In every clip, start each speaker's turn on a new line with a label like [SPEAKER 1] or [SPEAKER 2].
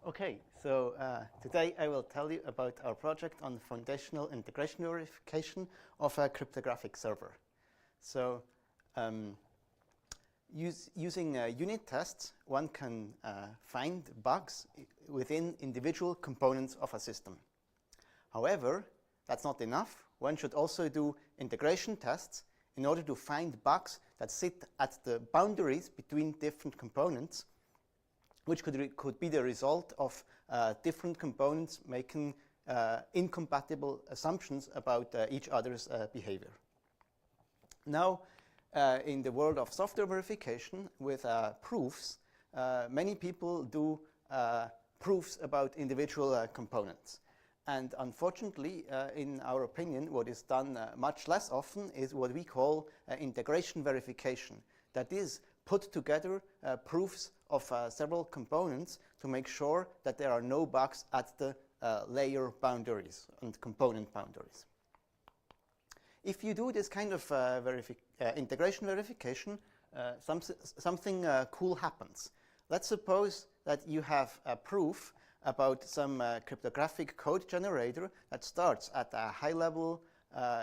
[SPEAKER 1] Okay, so today I will tell you about our project on foundational integration verification of a cryptographic server. So using unit tests, one can find bugs within individual components of a system. However, that's not enough. One should also do integration tests in order to find bugs that sit at the boundaries between different components, which could be the result of different components making incompatible assumptions about each other's behavior. Now, in the world of software verification with proofs, many people do proofs about individual components. And unfortunately, in our opinion, what is done much less often is what we call integration verification. That is, put together proofs of several components to make sure that there are no bugs at the layer boundaries and component boundaries. If you do this kind of integration verification, something cool happens. Let's suppose that you have a proof about some cryptographic code generator that starts at a high-level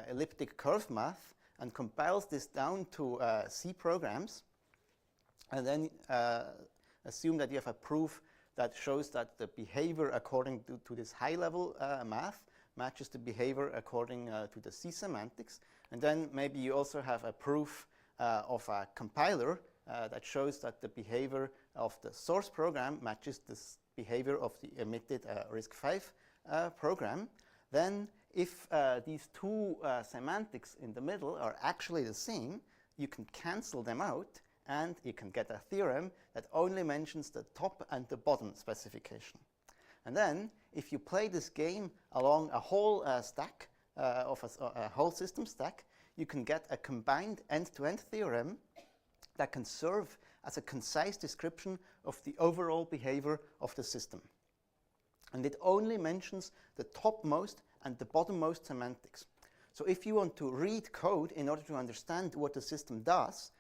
[SPEAKER 1] elliptic curve math and compiles this down to C programs, and then assume that you have a proof that shows that the behavior according to this high-level math matches the behavior according to the C semantics. And then maybe you also have a proof of a compiler that shows that the behavior of the source program matches the behavior of the emitted RISC-V program. Then if these two semantics in the middle are actually the same, you can cancel them out and you can get a theorem that only mentions the top and the bottom specification. And then, if you play this game along a whole stack, of a whole system stack, you can get a combined end-to-end theorem that can serve as a concise description of the overall behavior of the system. And it only mentions the topmost and the bottommost semantics. So if you want to read code in order to understand what the system does,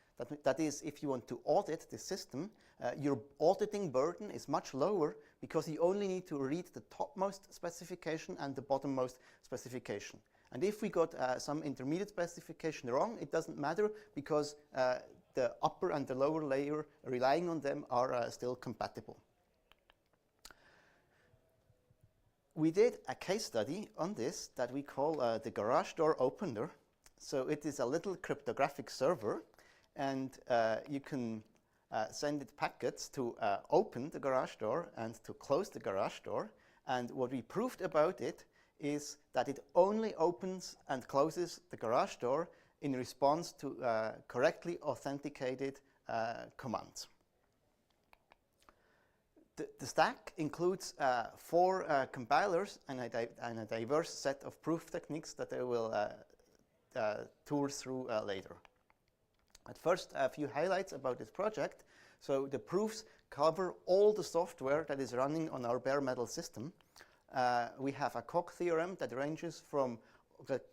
[SPEAKER 1] that is, if you want to audit the system, your auditing burden is much lower because you only need to read the topmost specification and the bottommost specification. And if we got some intermediate specification wrong, it doesn't matter because the upper and the lower layer relying on them are still compatible. We did a case study on this that we call the garage door opener. So it is a little cryptographic server, and you can send it packets to open the garage door and to close the garage door. And what we proved about it is that it only opens and closes the garage door in response to correctly authenticated commands. The stack includes 4 compilers and a diverse set of proof techniques that I will tour through later. At first, a few highlights about this project. So the proofs cover all the software that is running on our bare metal system. We have a Koch theorem that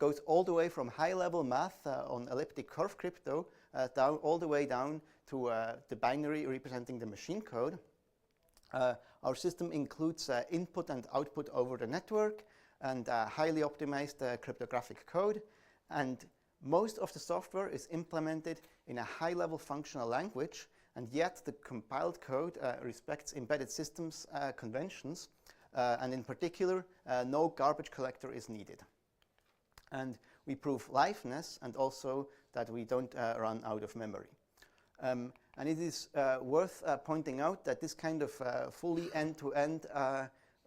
[SPEAKER 1] goes all the way from high-level math on elliptic curve crypto all the way down to the binary representing the machine code. Our system includes input and output over the network and highly optimized cryptographic code. And most of the software is implemented in a high-level functional language, and yet the compiled code respects embedded systems conventions, and in particular, no garbage collector is needed. And we prove liveness and also that we don't run out of memory. And it is worth pointing out that this kind of fully end-to-end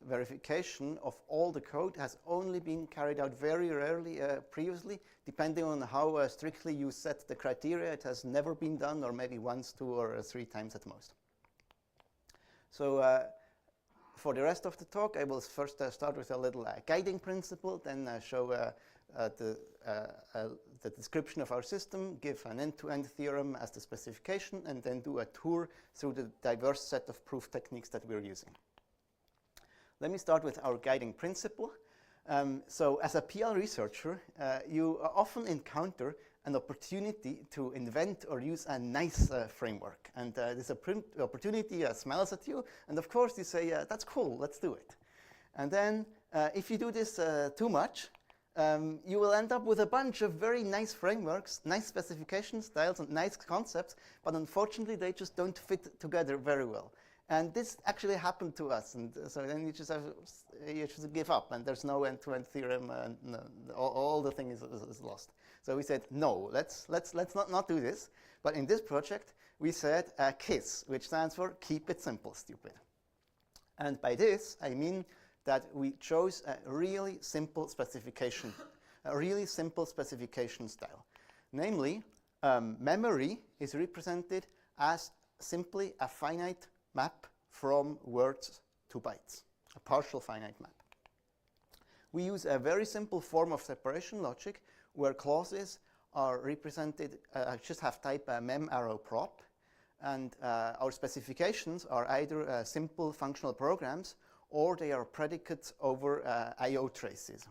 [SPEAKER 1] verification of all the code has only been carried out very rarely previously. Depending on how strictly you set the criteria, it has never been done, or maybe once, 2 or 3 times at most. So for the rest of the talk, I will first start with a little guiding principle, then show the description of our system, give an end-to-end theorem as the specification, and then do a tour through the diverse set of proof techniques that we're using. Let me start with our guiding principle. So as a PL researcher, you often encounter an opportunity to invent or use a nice framework. And this opportunity smiles at you, and of course you say, that's cool, let's do it. And then if you do this too much, you will end up with a bunch of very nice frameworks, nice specification styles, and nice concepts, but unfortunately they just don't fit together very well. And this actually happened to us, and so then you just give up, and there's no end-to-end theorem, and all the thing is lost. So we said, no, let's not do this. But in this project, we said KISS, which stands for Keep It Simple, Stupid. And by this, I mean that we chose a really simple specification, style. Namely, memory is represented as simply a finite map from words to bytes, a partial finite map. We use a very simple form of separation logic where clauses are represented, just have type mem arrow prop, and our specifications are either simple functional programs or they are predicates over I/O traces.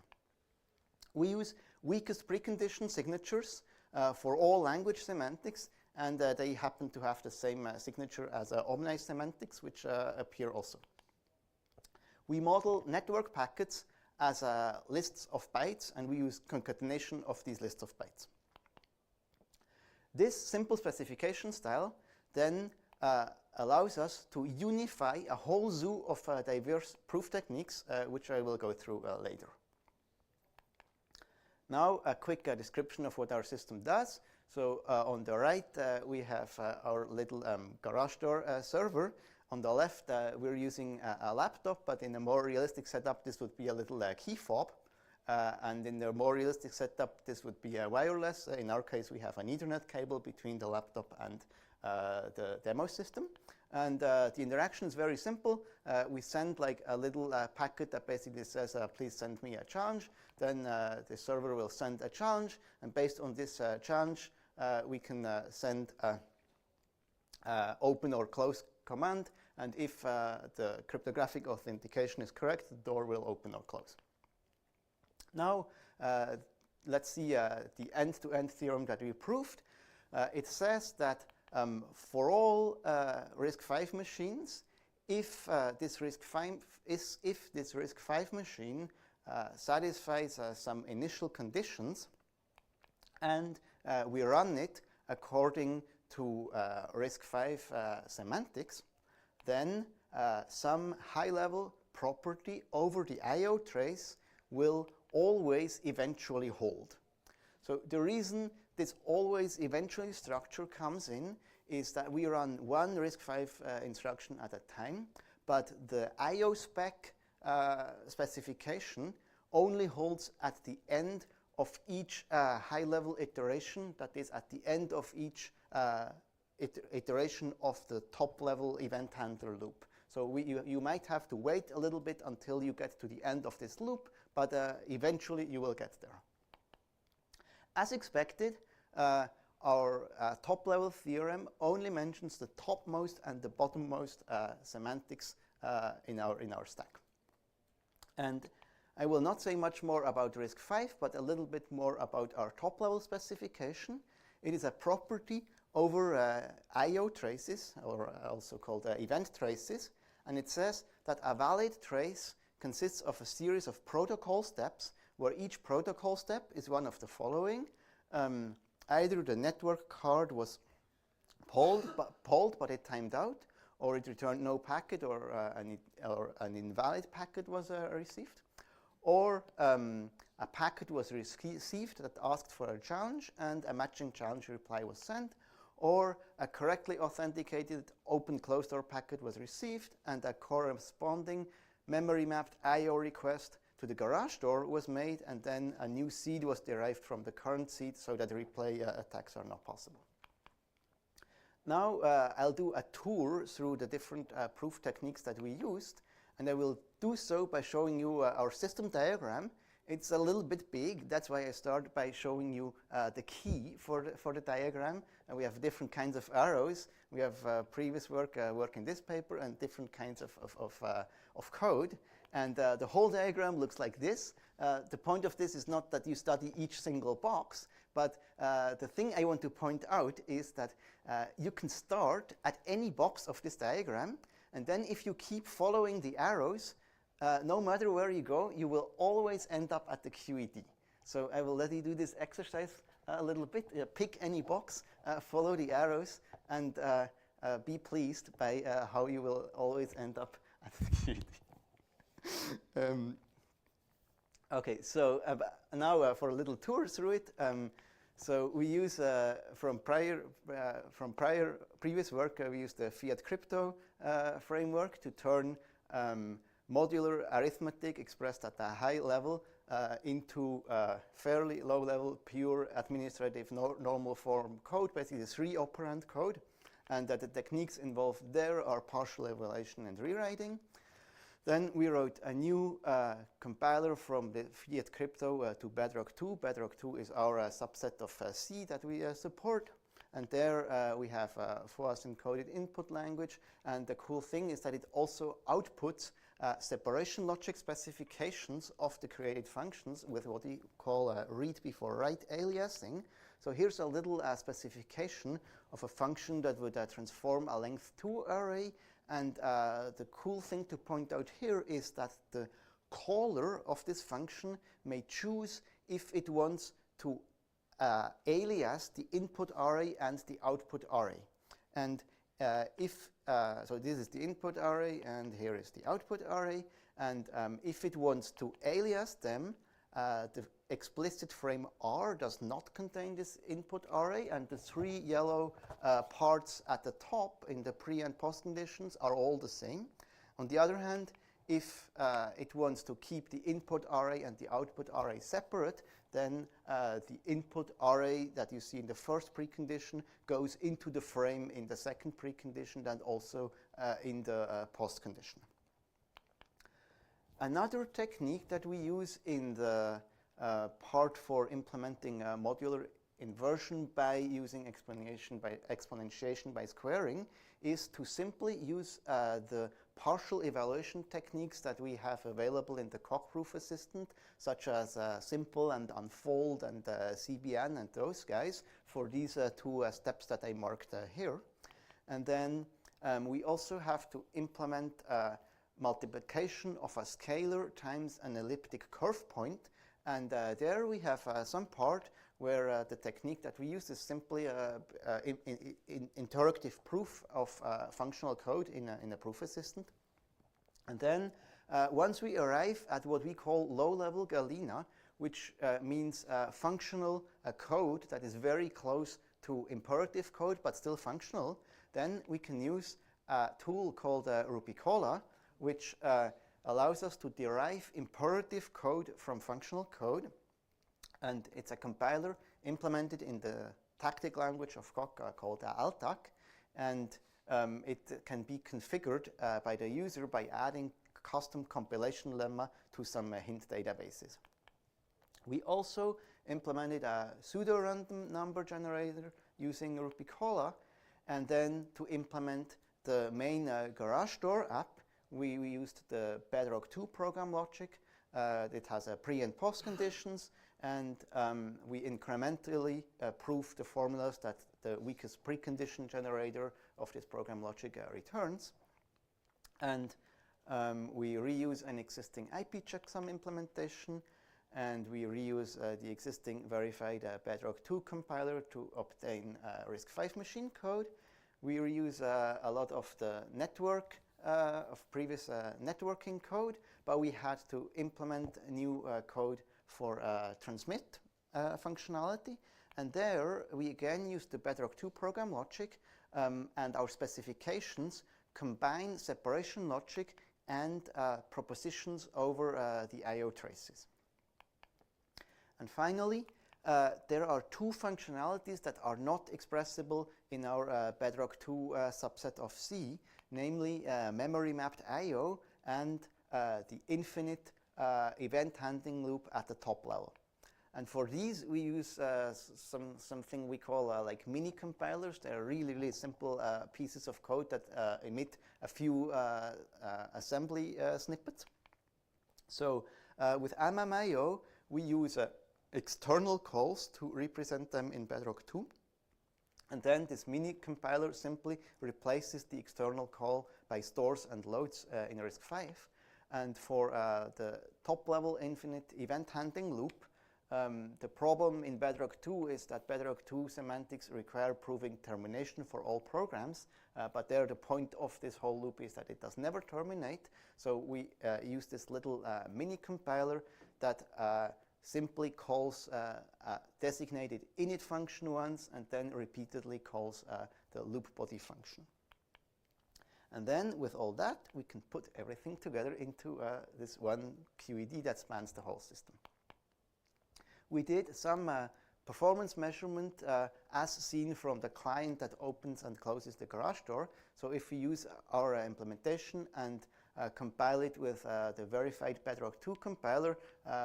[SPEAKER 1] We use weakest precondition signatures for all language semantics, and they happen to have the same signature as omni semantics, which appear also. We model network packets as lists of bytes, and we use concatenation of these lists of bytes. This simple specification style then allows us to unify a whole zoo of diverse proof techniques, which I will go through later. Now, a quick description of what our system does. So on the right, we have our little garage door server. On the left, we're using a laptop, but in a more realistic setup, this would be a little key fob. And in the more realistic setup, this would be wireless. In our case, we have an Ethernet cable between the laptop and the demo system. And the interaction is very simple. We send like a little packet that basically says, please send me a challenge. Then the server will send a challenge. And based on this challenge, we can send a open or close command. And if the cryptographic authentication is correct, the door will open or close. Now, let's see the end-to-end theorem that we proved. It says that for all RISC-V machines, if this RISC-V machine satisfies some initial conditions, and we run it according to RISC-V semantics, then some high-level property over the I/O trace will always eventually hold. So the reason this always eventually structure comes in is that we run one RISC-V instruction at a time, but the I/O spec specification only holds at the end of each high-level iteration, that is at the end of each iteration of the top-level event handler loop. So you might have to wait a little bit until you get to the end of this loop, but eventually you will get there. As expected, our top-level theorem only mentions the topmost and the bottommost semantics in our stack. And I will not say much more about RISC-V, but a little bit more about our top-level specification. It is a property over I/O traces, or also called event traces, and it says that a valid trace consists of a series of protocol steps, where each protocol step is one of the following. Either the network card was polled, but it timed out, or it returned no packet, or an invalid packet was received, or a packet was received that asked for a challenge, and a matching challenge reply was sent, or a correctly authenticated open-closed door packet was received, and a corresponding memory-mapped I/O request to the garage door was made, and then a new seed was derived from the current seed so that replay attacks are not possible. Now I'll do a tour through the different proof techniques that we used, and I will do so by showing you our system diagram. It's a little bit big, that's why I start by showing you the key for the diagram. And we have different kinds of arrows. We have previous work in this paper, and different kinds of code. And the whole diagram looks like this. The point of this is not that you study each single box, But the thing I want to point out is that you can start at any box of this diagram, and then if you keep following the arrows, no matter where you go, you will always end up at the QED. So I will let you do this exercise a little bit. Pick any box, follow the arrows, and be pleased by how you will always end up at the QED. Okay, so now for a little tour through it. So we use from previous work, we use the Fiat Crypto framework to turn modular arithmetic expressed at a high level into fairly low level, pure administrative normal form code, basically 3-operand code. And the techniques involved there are partial evaluation and rewriting. Then we wrote a new compiler from the Fiat Crypto to Bedrock 2. Bedrock 2 is our subset of C that we support. And there we have a fast encoded input language. And the cool thing is that it also outputs separation logic specifications of the created functions with what we call read before write aliasing. So here's a little specification of a function that would transform a length 2 array. And the cool thing to point out here is that the caller of this function may choose if it wants to alias the input array and the output array. And so this is the input array and here is the output array. And if it wants to alias them, the explicit frame R does not contain this input array, and the 3 yellow parts at the top in the pre and post conditions are all the same. On the other hand, if it wants to keep the input array and the output array separate, then the input array that you see in the first precondition goes into the frame in the second precondition and also in the post condition. Another technique that we use in the part for implementing modular inversion by using exponentiation by squaring is to simply use the partial evaluation techniques that we have available in the cockproof assistant, such as simple and unfold and CBN and those guys for these 2 steps that I marked here. And then we also have to implement multiplication of a scalar times an elliptic curve point. And there we have some part where the technique that we use is simply interactive proof of functional code in a proof assistant. And then once we arrive at what we call low-level Galena, which means functional code that is very close to imperative code but still functional, then we can use a tool called Rupicola, which allows us to derive imperative code from functional code. And it's a compiler implemented in the tactic language of Coq called Altac. And it can be configured by the user by adding custom compilation lemma to some hint databases. We also implemented a pseudo-random number generator using Rupicola. And then to implement the main garage door app, we used the Bedrock 2 program logic. It has pre and post conditions, and we incrementally prove the formulas that the weakest precondition generator of this program logic returns. And we reuse an existing IP checksum implementation, and we reuse the existing verified Bedrock 2 compiler to obtain RISC-V machine code. We reuse a lot of the network of previous networking code, but we had to implement new code for transmit functionality. And there we again use the Bedrock 2 program logic, and our specifications combine separation logic and propositions over the I/O traces. And finally, there are 2 functionalities that are not expressible in our Bedrock 2 subset of C, namely memory mapped I/O and the infinite event handling loop at the top level. And for these, we use something we call like mini compilers. They're really, really simple pieces of code that emit a few assembly snippets. So with AMAM-IO, we use external calls to represent them in Bedrock 2. And then this mini compiler simply replaces the external call by stores and loads in RISC-V. And for the top-level infinite event handling loop, the problem in Bedrock 2 is that Bedrock 2 semantics require proving termination for all programs, but there the point of this whole loop is that it does never terminate. So we use this little mini compiler that simply calls designated init function once and then repeatedly calls the loop body function. And then with all that, we can put everything together into this one QED that spans the whole system. We did some performance measurement as seen from the client that opens and closes the garage door. So if we use our implementation and compile it with the verified Bedrock 2 compiler,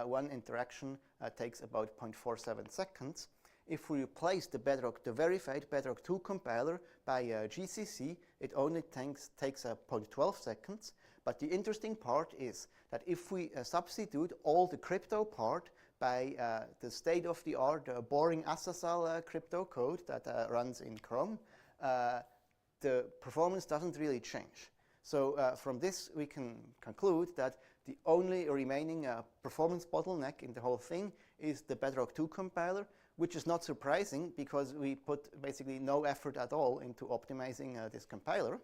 [SPEAKER 1] one interaction takes about 0.47 seconds. If we replace the verified Bedrock 2 compiler by GCC, it only takes 0.12 seconds. But the interesting part is that if we substitute all the crypto part by the state-of-the-art boring SSL crypto code that runs in Chrome, the performance doesn't really change. So from this, we can conclude that the only remaining performance bottleneck in the whole thing is the Bedrock 2 compiler, which is not surprising because we put basically no effort at all into optimizing this compiler.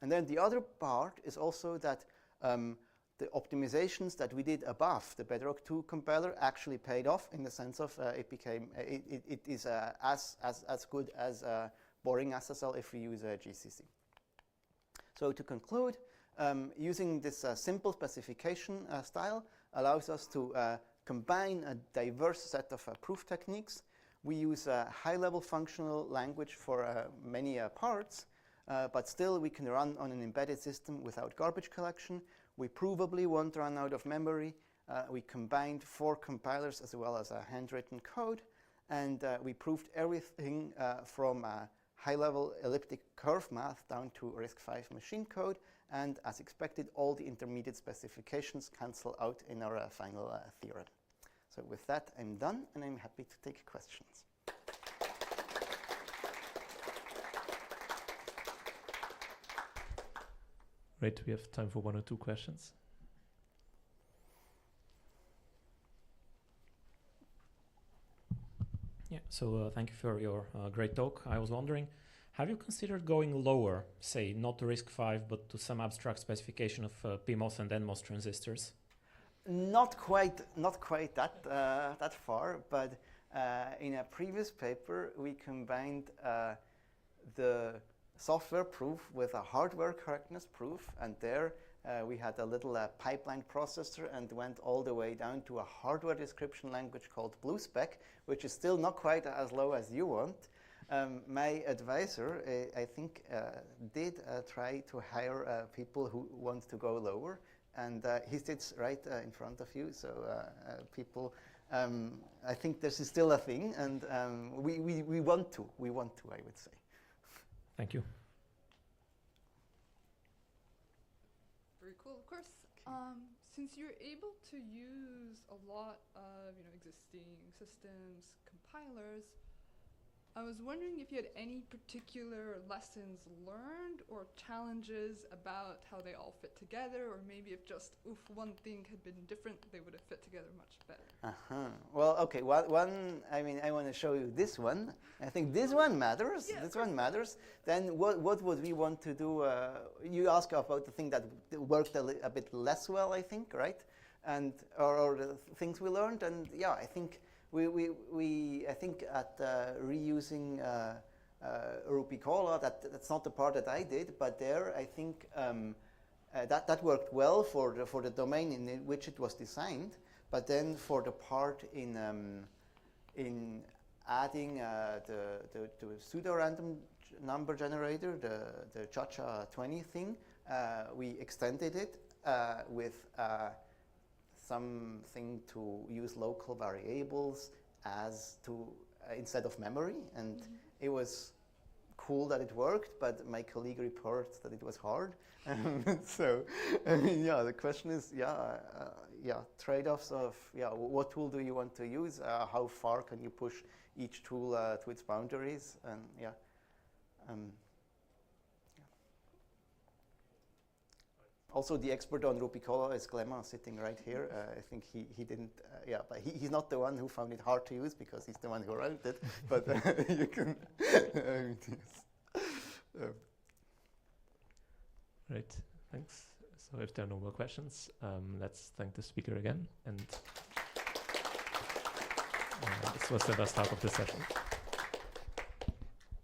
[SPEAKER 1] And then the other part is also that the optimizations that we did above the Bedrock 2 compiler actually paid off in the sense of it is as good as boring SSL if we use GCC. So to conclude, using this simple specification style allows us to combine a diverse set of proof techniques. We use a high-level functional language for many parts, but still we can run on an embedded system without garbage collection. We provably won't run out of memory. We combined 4 compilers as well as a handwritten code, and we proved everything from high-level elliptic curve math down to RISC-V machine code, and as expected, all the intermediate specifications cancel out in our final theorem. So with that, I'm done, and I'm happy to take questions.
[SPEAKER 2] Great, we have time for 1 or 2 questions. Yeah, so thank you for your great talk. I was wondering, have you considered going lower, say not to RISC-V, but to some abstract specification of PMOS and NMOS transistors?
[SPEAKER 1] Not quite that far, but in a previous paper we combined the software proof with a hardware correctness proof, and there we had a little pipeline processor and went all the way down to a hardware description language called BlueSpec, which is still not quite as low as you want. My advisor, I think, did try to hire people who want to go lower, and he sits right in front of you, so people, I think this is still a thing, and we want to, I would say.
[SPEAKER 2] Thank you.
[SPEAKER 3] Very cool, of course. Since you're able to use a lot of existing systems, compilers, I was wondering if you had any particular lessons learned or challenges about how they all fit together, or maybe if just one thing had been different, they would have fit together much better.
[SPEAKER 1] Well, okay, one, I mean, I want to show you this one. I think this one matters.
[SPEAKER 3] Yeah,
[SPEAKER 1] this one matters. Then what would we want to do? You ask about the thing that worked a bit less well, I think, right? And or the things we learned, and yeah, I think I think at reusing Rupicola, that's not the part that I did, but there I think that worked well for the domain in which it was designed. But then for the part in adding the pseudo-random number generator, the Cha-Cha-20 thing, we extended it with something to use local variables as to instead of memory, and it was cool that it worked, but my colleague reports that it was hard. So, I mean, yeah, the question is, trade-offs of, what tool do you want to use? How far can you push each tool to its boundaries? And also, the expert on Rupicola is Clément, sitting right here. I think he didn't, but he's not the one who found it hard to use because he's the one who wrote it. But you can.
[SPEAKER 4] Great, thanks. So if there are no more questions, let's thank the speaker again. And this was the last half of the session.